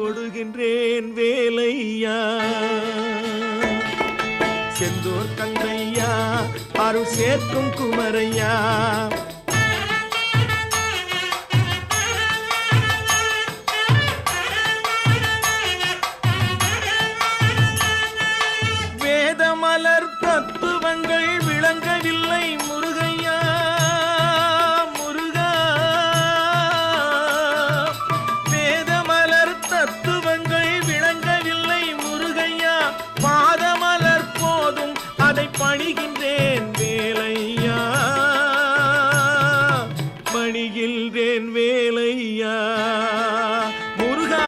தொடுகின்றேன் வேலையா. செந்தூர் கந்தையா அருள் சேர்க்கும் குமரையா. வேதமலர் தத்துவங்கள் விளங்கவில்லை முருகையா. முருகா வேதமலர் தத்துவ